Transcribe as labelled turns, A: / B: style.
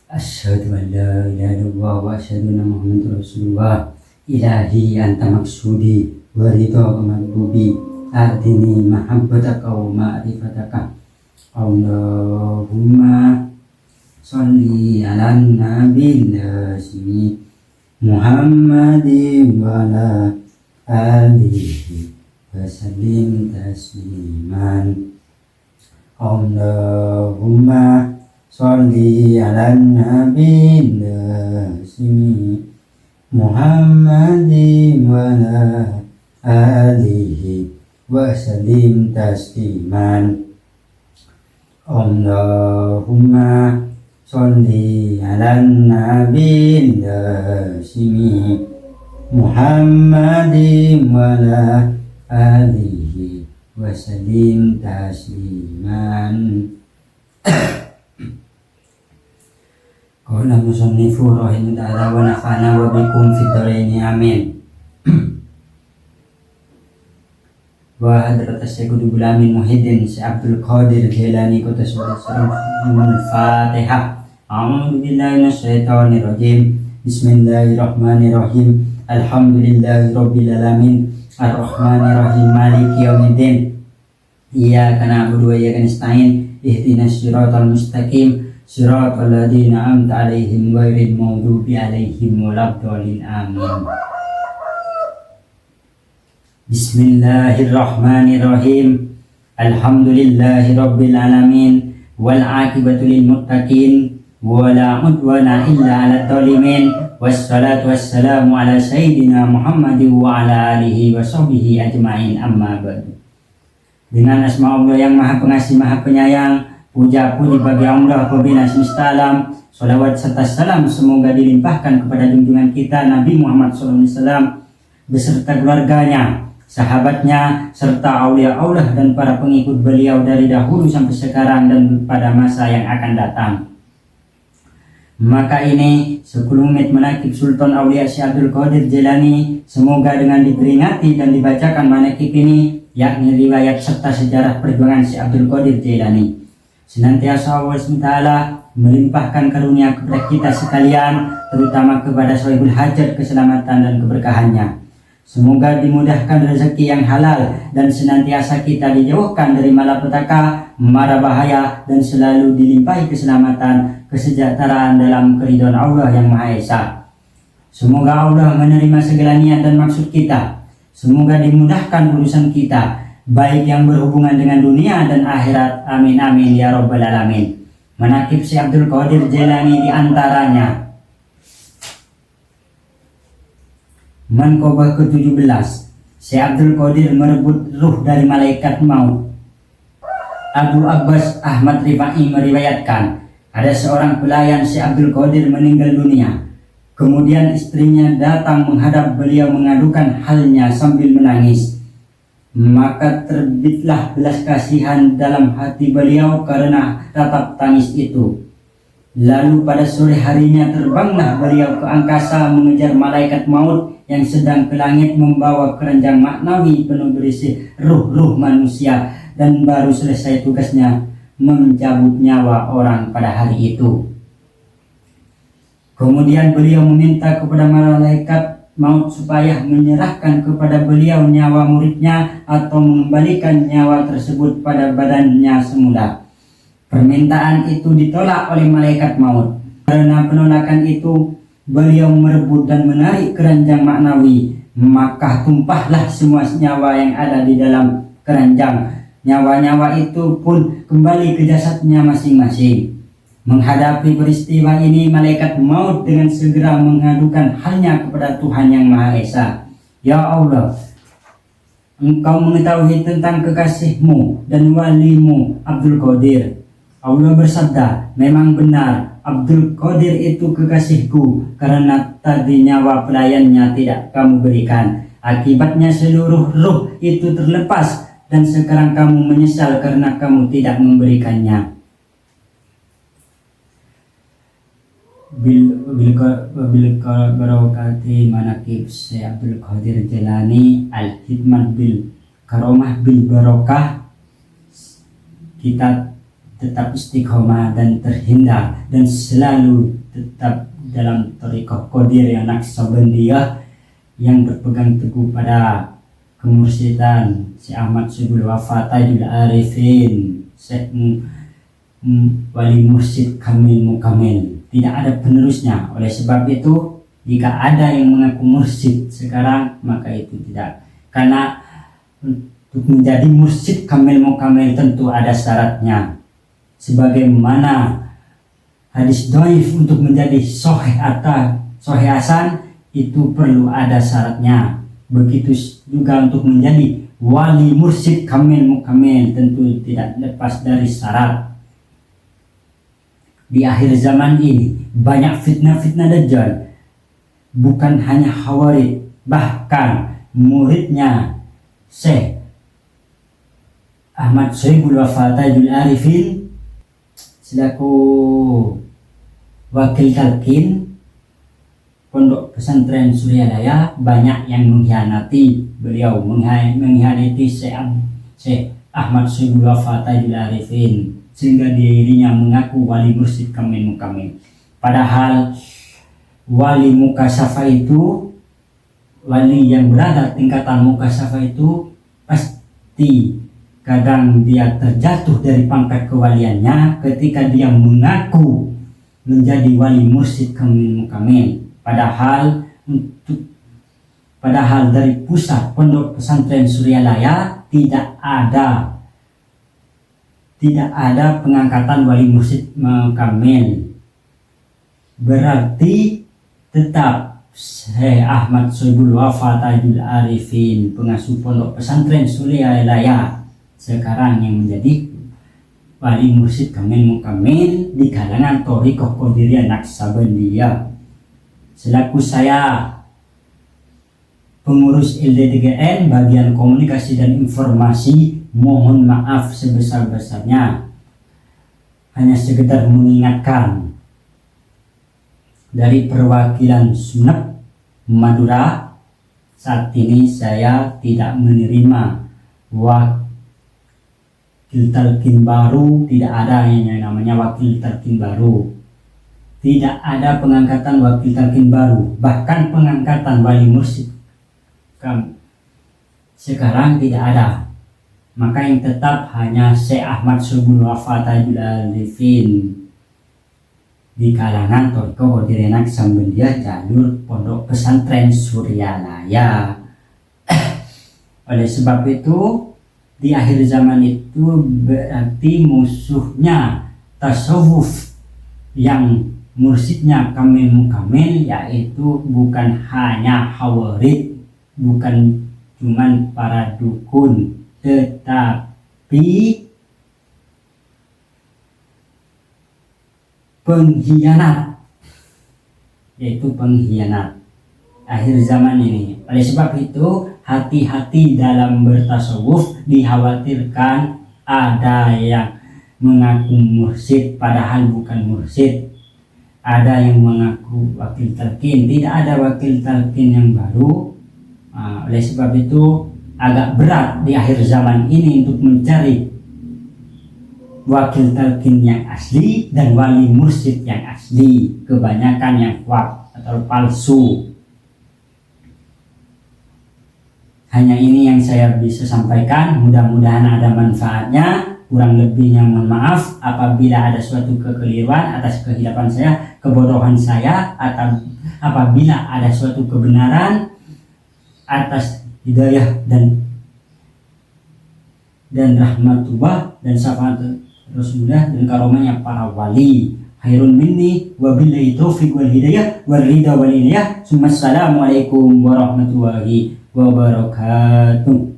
A: Asyhadu an la ilaha illallah wa asyhadu anna Muhammadar Rasulullah. Ilahi anta maksudi wa ridha matlubi. Ardini mahabbataka wa ma'rifataka. Allahumma sholli ala nabil hasimi Muhammadin wa ala alihi wa sallim tasliman. Allahumma sholli ala nabil hasimi Muhammadin wa ala alihi wa sallim tasliman. Allahumma sholli ala nabil hasimi Muhammadin wa ala alihi wa sallim tasliman. Qala musannifu rahimahullah wa nafa'ana wa bikum fid dharaini amin. Wa hadrat Syekh Abdul Amin Muhyiddin Syekh Abdul Qadir Jilani Al-Fatihah. A'udzu billahi minasyaitonir rajim. Bismillahirrahmanirrahim. Alhamdulillahirabbil alamin. Arrahmanir rahim. Maliki yaumiddin. Iyyaka na'budu wa iyyaka nasta'in. Ihdinas siratal mustaqim. Siratal ladzina an'amta 'alaihim ghairil maghdubi 'alaihim waladdallin. Amin. Bismillahirrahmanirrahim. Alhamdulillahirabbil alamin wal 'aqibatu lil muttaqin wa la 'udwana illa 'alal zalimin. Wassalatu wassalamu ala sayyidina Muhammadin wa ala alihi wa sahbihi ajma'in, amma ba'du. Dengan asma Allah yang Maha Pengasih Maha Penyayang, puja puji bagi Allah Rabbina semesta alam. Salawat serta salam semoga dilimpahkan kepada junjungan kita Nabi Muhammad SAW beserta keluarganya, sahabatnya, serta aulia Allah dan para pengikut beliau dari dahulu sampai sekarang dan pada masa yang akan datang. Maka ini 10 menit menakib Sultan Aulia Syekh Abdul Qadir Jilani, semoga dengan diperingati dan dibacakan manakib ini, yakni riwayat serta sejarah perjuangan Syekh Abdul Qadir Jilani, senantiasa Allah SWT melimpahkan karunia kepada kita sekalian, terutama kepada sahibul hajat, keselamatan dan keberkahannya. Semoga dimudahkan rezeki yang halal dan senantiasa kita dijauhkan dari malapetaka, mara bahaya, dan selalu dilimpahi keselamatan, kesejahteraan dalam keridhaan Allah yang Maha Esa. Semoga Allah menerima segala niat dan maksud kita. Semoga dimudahkan urusan kita, baik yang berhubungan dengan dunia dan akhirat. Amin amin ya rabbal alamin. Manaqib Syekh Abdul Qadir Jilani diantaranya Manqabah ke-17, Syekh Abdul Qadir merebut ruh dari malaikat maut. Abu Abbas Ahmad Rifai meriwayatkan, ada seorang pelayan Syekh Abdul Qadir meninggal dunia. Kemudian istrinya datang menghadap beliau mengadukan halnya sambil menangis. Maka terbitlah belas kasihan dalam hati beliau karena ratap tangis itu. Lalu pada sore harinya terbanglah beliau ke angkasa mengejar malaikat maut yang sedang ke langit membawa keranjang maknawi penuh berisi ruh-ruh manusia, dan baru selesai tugasnya mencabut nyawa orang pada hari itu. Kemudian beliau meminta kepada malaikat maut supaya menyerahkan kepada beliau nyawa muridnya atau mengembalikan nyawa tersebut pada badannya semula. Permintaan itu ditolak oleh malaikat maut. Karena penolakan itu, beliau merebut dan menarik keranjang maknawi, maka tumpahlah semua nyawa yang ada di dalam keranjang. Nyawa-nyawa itu pun kembali ke jasadnya masing-masing. Menghadapi peristiwa ini, malaikat maut dengan segera mengadukan halnya kepada Tuhan yang Maha Esa. Ya Allah, Engkau mengetahui tentang kekasihmu dan walimu Abdul Qadir. Allah bersabda, memang benar Abdul Qadir itu kekasihku, karena tadi nyawa pelayannya tidak kamu berikan. Akibatnya seluruh ruh itu terlepas, dan sekarang kamu menyesal karena kamu tidak memberikannya. Bil barakati manaqib Syekh Abdul Qadir Jilani al-hidmat bil karomah bil barokah, kita tetap istiqomah dan terhindar dan selalu tetap dalam thariqah Qadiriyah Naqsabandiyah yang berpegang teguh pada kemursyidhan si Ahmad Syaikhul Wafa Tajdul Arifin Syekh Wali Mursyid Kamil Mukamil. Tidak ada penerusnya. Oleh sebab itu, jika ada yang mengaku mursyid sekarang, maka itu tidak. Karena untuk menjadi mursyid Kamil Mukamil tentu ada syaratnya. Sebagaimana hadis dhaif untuk menjadi sahih atau sahih hasan itu perlu ada syaratnya. Begitu juga untuk menjadi wali mursyid Kamil Mukamil tentu tidak lepas dari syarat. Di akhir zaman ini banyak fitnah-fitnah Dajjal, bukan hanya Khawarij, bahkan muridnya Syekh Ahmad Syaikhul Wafa Tajdul Arifin selaku wakil talqin Pondok Pesantren Suryalaya banyak yang mengkhianati beliau, mengkhianati Syekh Ahmad Syaikhul Wafa Tajdul Arifin, sehingga dirinya mengaku wali mursyid Kamil Mukamil. Padahal wali mukasyafa itu, wali yang berada tingkatan mukasyafa itu pasti kadang dia terjatuh dari pangkat kewaliannya ketika dia mengaku menjadi wali mursyid Kamil Mukamil. Padahal dari pusat Pondok Pesantren Suryalaya tidak ada pengangkatan wali mursyid Kamil. Berarti tetap Syekh Ahmad Syaikhul Wafa Tajdul Arifin, pengasuh Pondok Pesantren Suryalaya, sekarang yang menjadi wali mursyid Kamil Mukamil di kalangan thariqah Qadiriyah Naqsabandiyah. Selaku saya pengurus LD3N bagian komunikasi dan informasi, mohon maaf sebesar-besarnya. Hanya sekedar mengingatkan dari perwakilan Sunnah Madura, saat ini saya tidak menerima wakil talqin baru, tidak ada yang namanya wakil talqin baru. Tidak ada pengangkatan wakil talqin baru, bahkan pengangkatan wali mursyid sekarang tidak ada. Maka yang tetap hanya Syekh Ahmad Syaikhul Wafa Tajdul Arifin di kalangan thariqah Qadiriyah Naqsabandiyah jalur Pondok Pesantren Suryalaya. Oleh sebab itu, di akhir zaman itu berarti musuhnya tasawuf yang mursyidnya Kamil Mukamil, yaitu bukan hanya Khawarij, bukan cuman para dukun, tetapi pengkhianat, yaitu pengkhianat akhir zaman ini. Oleh sebab itu, hati-hati dalam bertasawuf. Dikhawatirkan ada yang mengaku mursyid padahal bukan mursyid, ada yang mengaku wakil talqin, tidak ada wakil talqin yang baru. Oleh sebab itu agak berat di akhir zaman ini untuk mencari wakil talqin yang asli dan wali mursyid yang asli. Kebanyakan yang fak atau palsu. Hanya ini yang saya bisa sampaikan, mudah-mudahan ada manfaatnya. Kurang lebihnya mohon maaf apabila ada suatu kekeliruan atas kehilapan saya, kebodohan saya, atau apabila ada suatu kebenaran atas hidayah dan rahmatullah dan syafaat Rasulullah dan karomahnya para wali. Khairun minni wa billahi taufiq wal hidayah wal ridha wal inayah. Assalamualaikum warahmatullahi wabarakatuh.